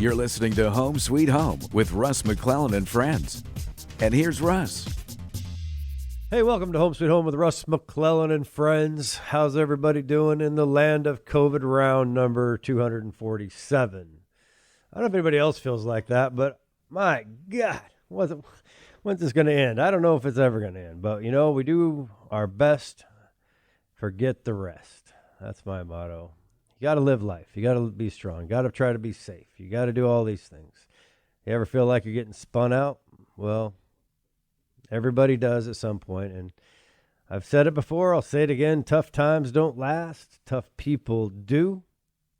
You're listening to Home Sweet Home with Russ, McClellan, and friends. And here's Russ. Hey, welcome to Home Sweet Home with Russ, McClellan, and friends. How's everybody doing in the land of COVID round number 247? I don't know if anybody else feels like that, but my God, when's this going to end? I don't know if it's ever going to end, but you know, we do our best, forget the rest. That's my motto. You got to live life. You got to be strong. You got to try to be safe. You got to do all these things. You ever feel like you're getting spun out? Well, everybody does at some point, and I've said it before, I'll say it again, tough times don't last, tough people do,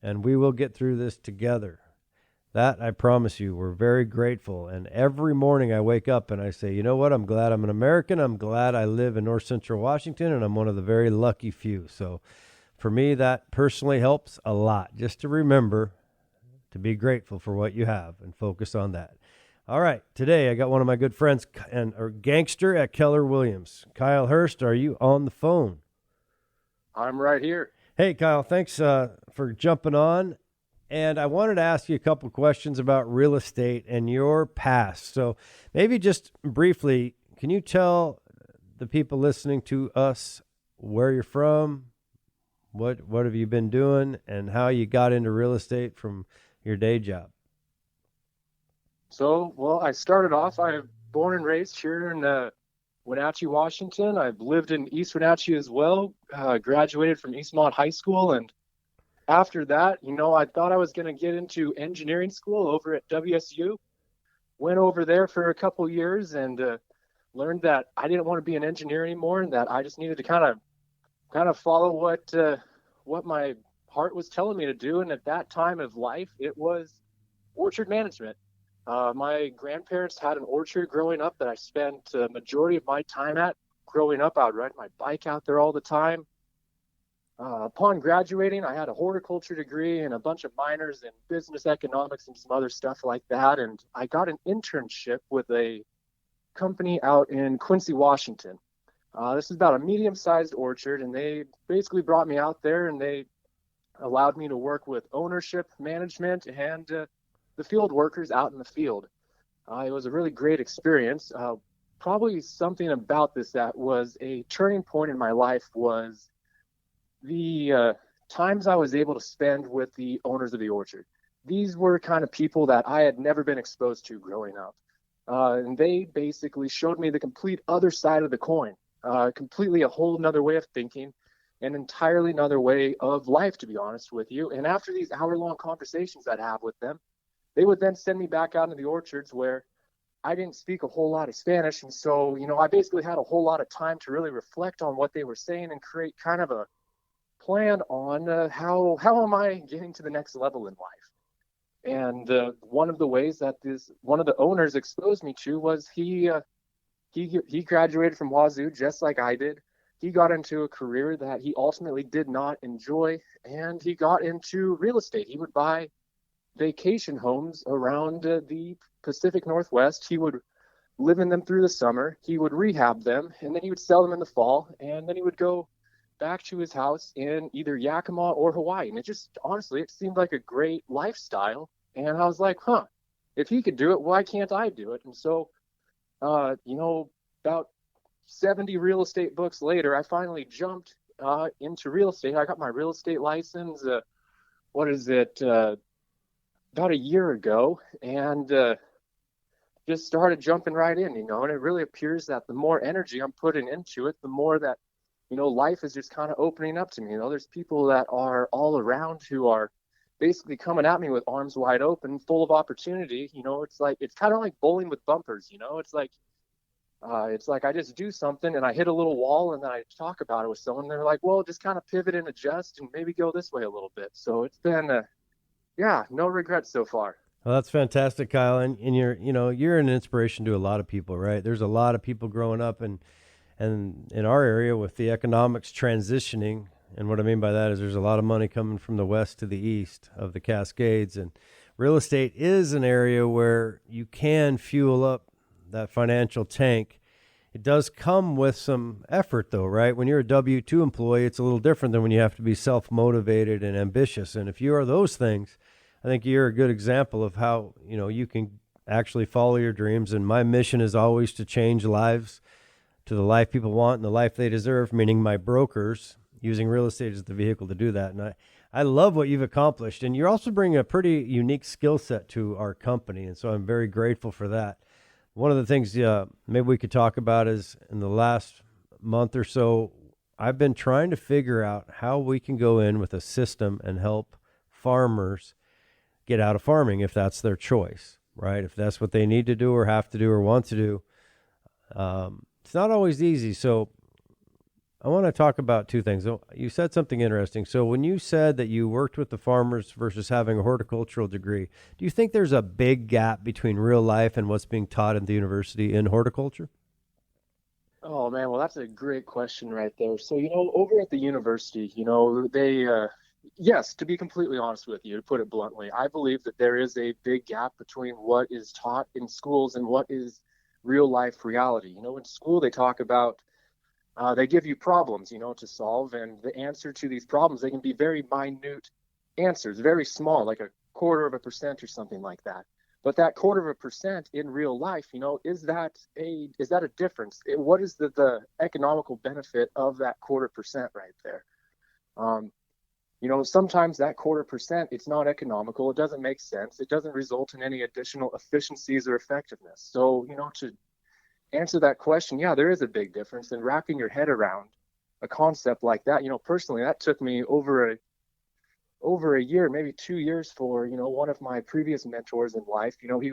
and we will get through this together. That, I promise you, we're very grateful, and every morning I wake up and I say, you know what, I'm glad I'm an American, I'm glad I live in North Central Washington, and I'm one of the very lucky few. So for me, that personally helps a lot, just to remember to be grateful for what you have and focus on that. All right, today I got one of my good friends and gangster at Keller Williams. Kyle Hurst, are you on the phone? I'm right here. Hey, Kyle, thanks for jumping on. And I wanted to ask you a couple questions about real estate and your past. So maybe just briefly, can you tell the people listening to us where you're from, what have you been doing, and how you got into real estate from your day job? So, well, I started off, I'm born and raised here in Wenatchee, Washington. I've lived in East Wenatchee as well, graduated from Eastmont High School. And after that, you know, I thought I was going to get into engineering school over at WSU. Went over there for a couple years and learned that I didn't want to be an engineer anymore and that I just needed to kind of follow what my heart was telling me to do. And at that time of life, it was orchard management. My grandparents had an orchard growing up that I spent a majority of my time at. Growing up, I would ride my bike out there all the time. Upon graduating, I had a horticulture degree and a bunch of minors in business economics and some other stuff like that. And I got an internship with a company out in Quincy, Washington. This is about a medium-sized orchard, and they basically brought me out there and they allowed me to work with ownership, management, and the field workers out in the field. It was a really great experience. Probably something about this that was a turning point in my life was the times I was able to spend with the owners of the orchard. These were kind of people that I had never been exposed to growing up. And they basically showed me the complete other side of the coin, completely a whole nother way of thinking, an entirely another way of life, to be honest with you. And after these hour-long conversations I'd have with them, they would then send me back out into the orchards where I didn't speak a whole lot of Spanish. And so, you know, I basically had a whole lot of time to really reflect on what they were saying and create kind of a plan on how am I getting to the next level in life. And one of the ways that one of the owners exposed me to was he graduated from Wazoo just like I did. He got into a career that he ultimately did not enjoy, and he got into real estate. He would buy vacation homes around the Pacific Northwest. He would live in them through the summer. He would rehab them, and then he would sell them in the fall, and then he would go back to his house in either Yakima or Hawaii. And it just, honestly, it seemed like a great lifestyle. And I was like, if he could do it, why can't I do it? And so, you know, about 70 real estate books later, I finally jumped into real estate. I got my real estate license, about a year ago, and just started jumping right in, you know. And it really appears that the more energy I'm putting into it, the more that, you know, life is just kind of opening up to me. You know, there's people that are all around who are basically coming at me with arms wide open, full of opportunity. You know, it's kind of like bowling with bumpers. You know, it's like I just do something and I hit a little wall and then I talk about it with someone. And they're like, well, just kind of pivot and adjust and maybe go this way a little bit. So it's been, no regrets so far. Well, that's fantastic, Kyle. And you're an inspiration to a lot of people, right? There's a lot of people growing up and in our area with the economics transitioning. And what I mean by that is there's a lot of money coming from the west to the east of the Cascades. And real estate is an area where you can fuel up that financial tank. It does come with some effort, though, right? When you're a W-2 employee, it's a little different than when you have to be self-motivated and ambitious. And if you are those things, I think you're a good example of how, you can actually follow your dreams. And my mission is always to change lives to the life people want and the life they deserve, meaning my brokers, using real estate as the vehicle to do that. And I love what you've accomplished. And you're also bringing a pretty unique skill set to our company. And so I'm very grateful for that. One of the things maybe we could talk about is in the last month or so, I've been trying to figure out how we can go in with a system and help farmers get out of farming if that's their choice, right? If that's what they need to do or have to do or want to do. It's not always easy. So I want to talk about two things. You said something interesting. So when you said that you worked with the farmers versus having a horticultural degree, do you think there's a big gap between real life and what's being taught in the university in horticulture? Oh man, well that's a great question right there. So, over at the university, they yes, to be completely honest with you, to put it bluntly, I believe that there is a big gap between what is taught in schools and what is real life reality. In school they talk about they give you problems, to solve, and the answer to these problems, they can be very minute answers, very small, like 0.25% or something like that. But that 0.25% in real life, is that a difference? What is the economical benefit of that 0.25% right there? Sometimes that 0.25%, it's not economical. It doesn't make sense. It doesn't result in any additional efficiencies or effectiveness. So, to answer that question, yeah, there is a big difference in wrapping your head around a concept like that. Personally, that took me over a year, maybe 2 years for, one of my previous mentors in life. He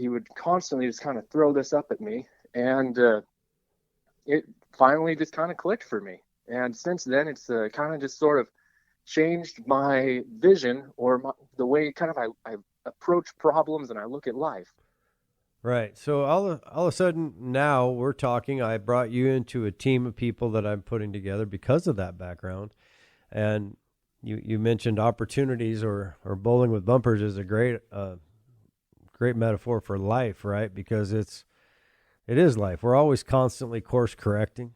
would constantly just kind of throw this up at me, and it finally just kind of clicked for me. And since then, it's kind of just sort of changed my vision or the way kind of I approach problems and I look at life. Right. So all of a sudden now we're talking. I brought you into a team of people that I'm putting together because of that background. And you mentioned opportunities or bowling with bumpers is a great metaphor for life, right? Because it is life. We're always constantly course correcting.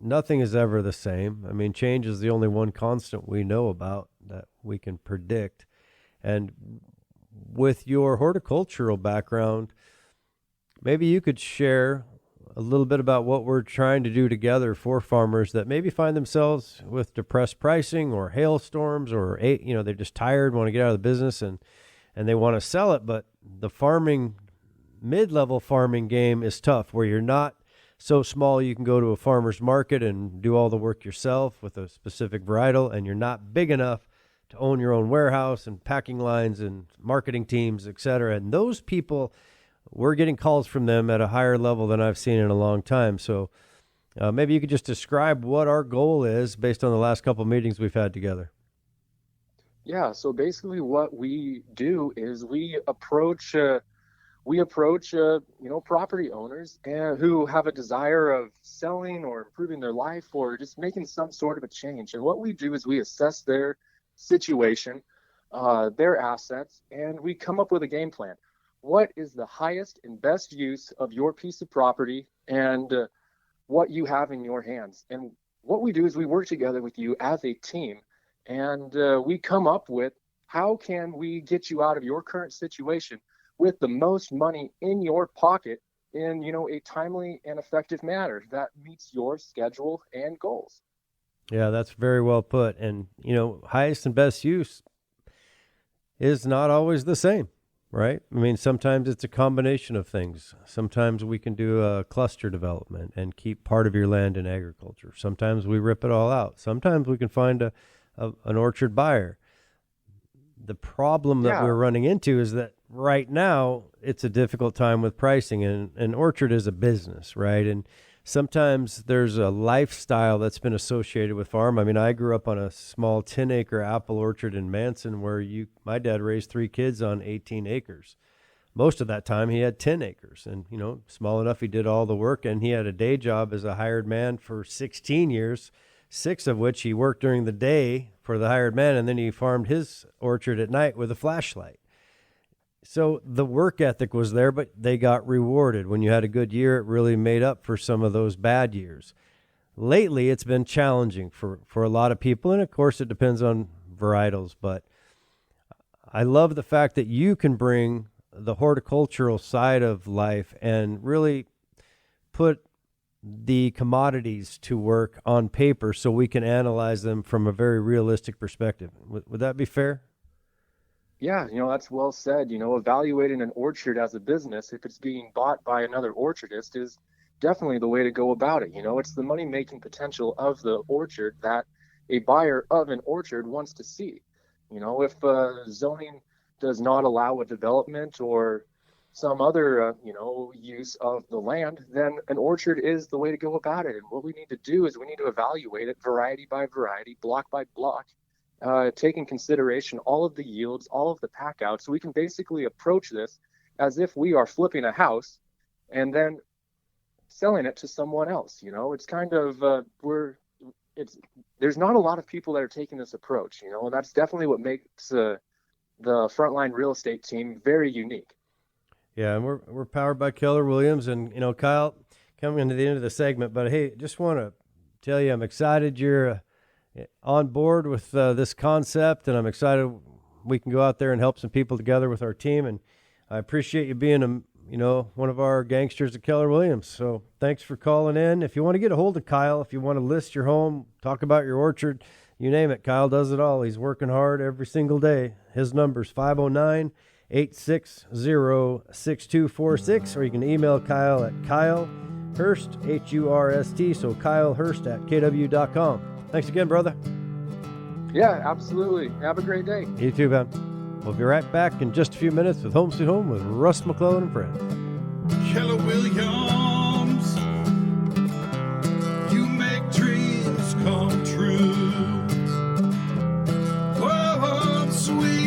Nothing is ever the same. I mean, change is the only one constant we know about that we can predict. And with your horticultural background, maybe you could share a little bit about what we're trying to do together for farmers that maybe find themselves with depressed pricing or hailstorms or, they're just tired, want to get out of the business and they want to sell it. But the mid-level farming game is tough where you're not so small you can go to a farmer's market and do all the work yourself with a specific varietal, and you're not big enough to own your own warehouse and packing lines and marketing teams, et cetera. And those people, we're getting calls from them at a higher level than I've seen in a long time. So maybe you could just describe what our goal is based on the last couple of meetings we've had together. Yeah, so basically what we do is we approach property owners who have a desire of selling or improving their life or just making some sort of a change. And what we do is we assess their situation, their assets, and we come up with a game plan. What is the highest and best use of your piece of property and what you have in your hands? And what we do is we work together with you as a team, and we come up with how can we get you out of your current situation with the most money in your pocket in, a timely and effective manner that meets your schedule and goals. Yeah, that's very well put. And, highest and best use is not always the same, right? I mean, sometimes it's a combination of things. Sometimes we can do a cluster development and keep part of your land in agriculture. Sometimes we rip it all out. Sometimes we can find an orchard buyer. The problem that we're running into is that right now it's a difficult time with pricing, and an orchard is a business, right? And sometimes there's a lifestyle that's been associated with farm. I mean, I grew up on a small 10-acre apple orchard in Manson where my dad raised 3 kids on 18 acres. Most of that time he had 10 acres and, small enough he did all the work, and he had a day job as a hired man for 16 years, 6 of which he worked during the day for the hired man, and then he farmed his orchard at night with a flashlight. So the work ethic was there, but they got rewarded. When you had a good year, it really made up for some of those bad years. Lately, it's been challenging for a lot of people, and of course it depends on varietals, but I love the fact that you can bring the horticultural side of life and really put the commodities to work on paper so we can analyze them from a very realistic perspective. Would that be fair? Yeah, that's well said. Evaluating an orchard as a business, if it's being bought by another orchardist, is definitely the way to go about it. It's the money-making potential of the orchard that a buyer of an orchard wants to see. If zoning does not allow a development or some other, use of the land, then an orchard is the way to go about it. And what we need to do is we need to evaluate it variety by variety, block by block, take in consideration all of the yields, all of the pack outs. So we can basically approach this as if we are flipping a house and then selling it to someone else. It's kind of, there's not a lot of people that are taking this approach, and that's definitely what makes the Frontline real estate team very unique. Yeah, and we're powered by Keller Williams, and Kyle, coming to the end of the segment, but hey, just want to tell you I'm excited you're on board with this concept, and I'm excited we can go out there and help some people together with our team, and I appreciate you being one of our gangsters at Keller Williams. So thanks for calling in. If you want to get a hold of Kyle, if you want to list your home, talk about your orchard, you name it, Kyle does it all. He's working hard every single day. His number's 509-860-6246, or you can email Kyle at Kyle Hurst, Hurst, so Kyle Hurst at kw.com. Thanks again, brother. Yeah, absolutely. Have a great day. You too, man. We'll be right back in just a few minutes with Home Sweet Home with Russ McClellan and friends. Keller Williams, you make dreams come true. Home Sweet